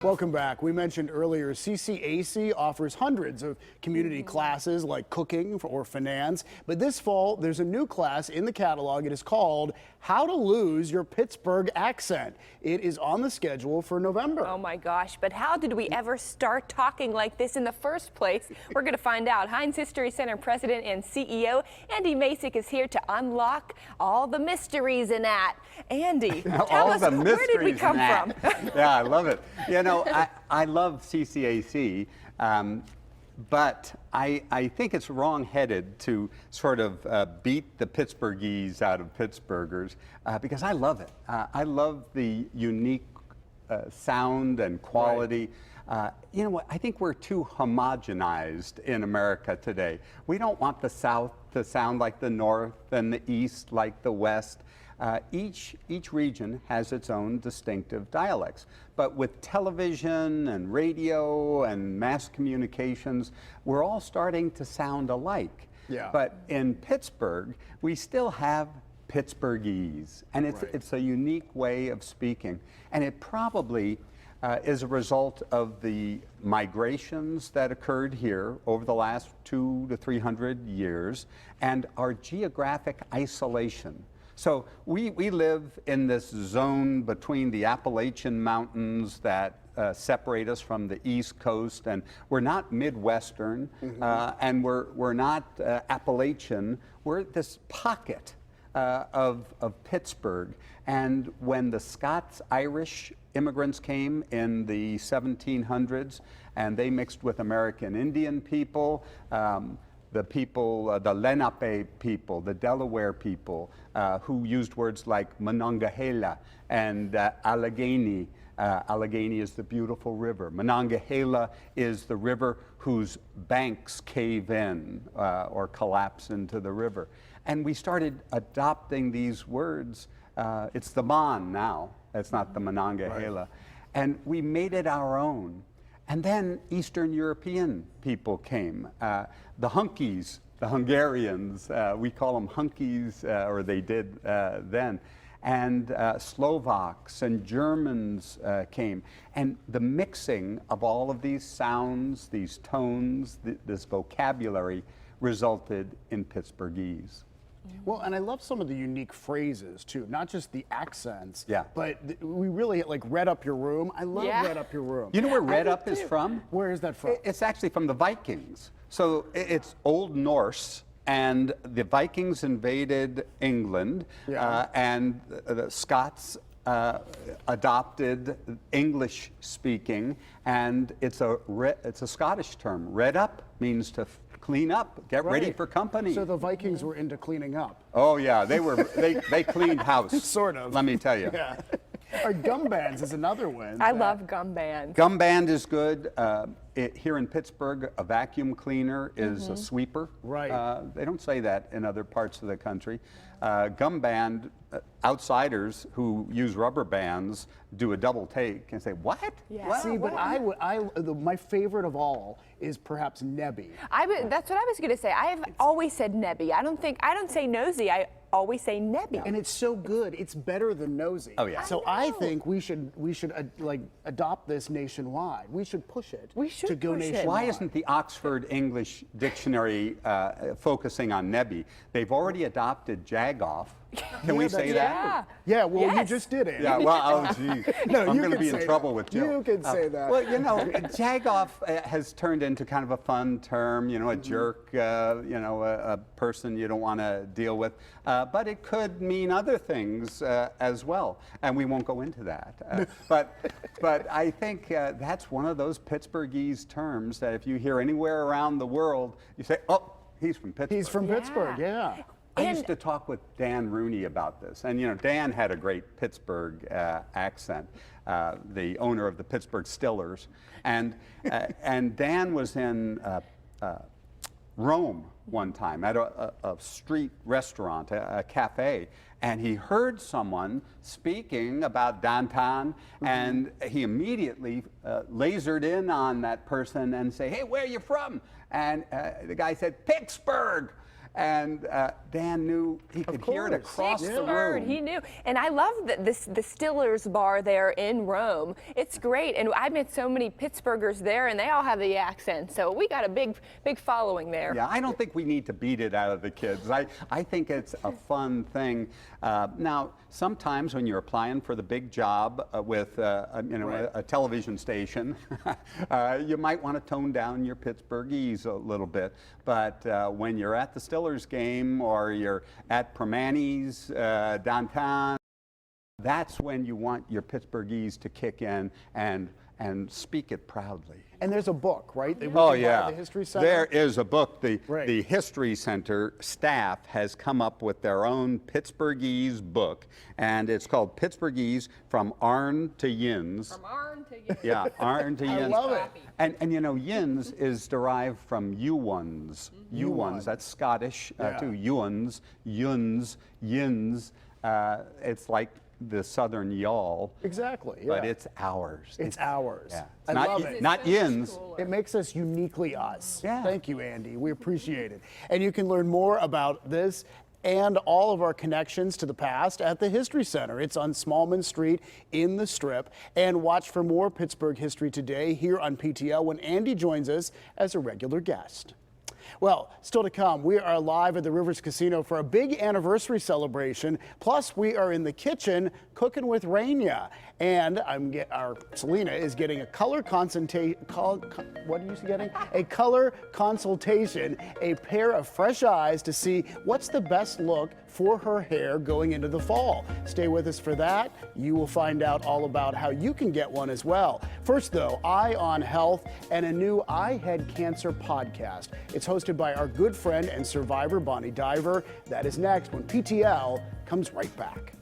Welcome back. We mentioned earlier CCAC offers hundreds of community classes like cooking or finance. But this fall, there's a new class in the catalog. It is called How to Lose Your Pittsburgh Accent. It is on the schedule for November. Oh my gosh, but how did we ever start talking like this in the first place? We're going to find out. Heinz History Center President and CEO Andy Masich is here to unlock all the mysteries in that. Andy, tell us, where did we come from? Yeah, I love it. You know, I love CCAC, but I think it's wrong-headed to sort of beat the Pittsburghese out of Pittsburghers because I love it. I love the unique sound and quality. Right. You know what? I think we're too homogenized in America today. We don't want the South to sound like the North and the East like the West. Each region has its own distinctive dialects. But with television and radio and mass communications, we're all starting to sound alike. Yeah. But in Pittsburgh, we still have Pittsburghese, and it's a unique way of speaking. And it probably is a result of the migrations that occurred here over the last 200 to 300 years and our geographic isolation. So we live in this zone between the Appalachian Mountains that separate us from the East Coast, and we're not Midwestern, and we're not Appalachian. We're this pocket of Pittsburgh. And when the Scots-Irish immigrants came in the 1700s, and they mixed with American Indian people, the people, the Lenape people, the Delaware people, who used words like Monongahela and Allegheny. Allegheny is the beautiful river. Monongahela is the river whose banks cave in or collapse into the river. And we started adopting these words. It's the Mon now. It's not the Monongahela. Right. And we made it our own. And then Eastern European people came. The Hunkies, the Hungarians, we call them Hunkies, or they did then. And Slovaks and Germans came. And the mixing of all of these sounds, these tones, this vocabulary resulted in Pittsburghese. Well, and I love some of the unique phrases too, not just the accents, yeah, but we really like "red up your room." I love "red up your room." You know where "red up" is from? Where is that from? It's actually from the Vikings. So it's Old Norse, and the Vikings invaded England, and the Scots adopted English speaking, and it's a Scottish term. "Red up" means to clean up, get ready for company. So the Vikings were into cleaning up. Oh yeah, they cleaned house. Sort of. Let me tell you. Yeah. Our gum bands is another one. I love gum bands. Gum band is good. Here in Pittsburgh, a vacuum cleaner is a sweeper. Right. They don't say that in other parts of the country. Gum band, outsiders who use rubber bands do a double take and say, "What?" Yeah. What? See, but my favorite of all is perhaps nebby. That's what I was going to say. I've always said nebby. I don't say nosy. I always say nebby. And it's so good. It's better than nosy. Oh yeah. So I think we should like adopt this nationwide. We should push it. We should to go push it. nationwide. Why isn't the Oxford English Dictionary focusing on nebby? They've already adopted jagoff. Can we say that? Yeah, well, you just did it. Yeah, well, oh, gee. No, I'm you going to can be in say trouble that. with Jill. You can say that. Well, you know, jagoff has turned into kind of a fun term, you know, a jerk, you know, a person you don't want to deal with. But it could mean other things as well, and we won't go into that. But I think that's one of those Pittsburghese terms that if you hear anywhere around the world, you say, "Oh, he's from Pittsburgh." He's from Pittsburgh, yeah. I used to talk with Dan Rooney about this, and you know, Dan had a great Pittsburgh accent, the owner of the Pittsburgh Stillers, and Dan was in Rome one time at a street restaurant, a cafe, and he heard someone speaking about downtown, and he immediately lasered in on that person and say, "Hey, where are you from?" And the guy said, "Pittsburgh." And Dan knew he could hear it across the room. He knew. And I love the Stillers bar there in Rome. It's great. And I met so many Pittsburghers there, and they all have the accent. So we got a big following there. Yeah, I don't think we need to beat it out of the kids. I think it's a fun thing. Now, sometimes when you're applying for the big job with a television station, you might want to tone down your Pittsburghese a little bit. But when you're at the Stillers game or you're at Permani's downtown, that's when you want your Pittsburghese to kick in and speak it proudly. And there's a book, right? That we Oh, can buy at yeah. the History Center? There is a book. Right. The History Center staff has come up with their own Pittsburghese book, and it's called Pittsburghese From Arn to Yins. From Arn to Yins. Yeah, Arn to Yins. I love it. And you know, Yins is derived from Ewans. Ewans, that's Scottish too. Ewans, Yuns, Yins. It's like the Southern y'all. Exactly, yeah. But it's ours. It's ours. Yeah. I love it. Not Yins. It makes us uniquely us. Yeah. Thank you, Andy. We appreciate it. And you can learn more about this and all of our connections to the past at the History Center. It's on Smallman Street in the Strip. And watch for more Pittsburgh history today here on PTL when Andy joins us as a regular guest. Well, still to come, we are live at the Rivers Casino for a big anniversary celebration. Plus, we are in the kitchen cooking with Raina. And our Selena is getting a color consultation. What are you getting? A color consultation, a pair of fresh eyes to see what's the best look for her hair going into the fall. Stay with us for that. You will find out all about how you can get one as well. First, though, Eye on Health and a new I Had Cancer podcast. It's hosted by our good friend and survivor, Bonnie Diver. That is next when PTL comes right back.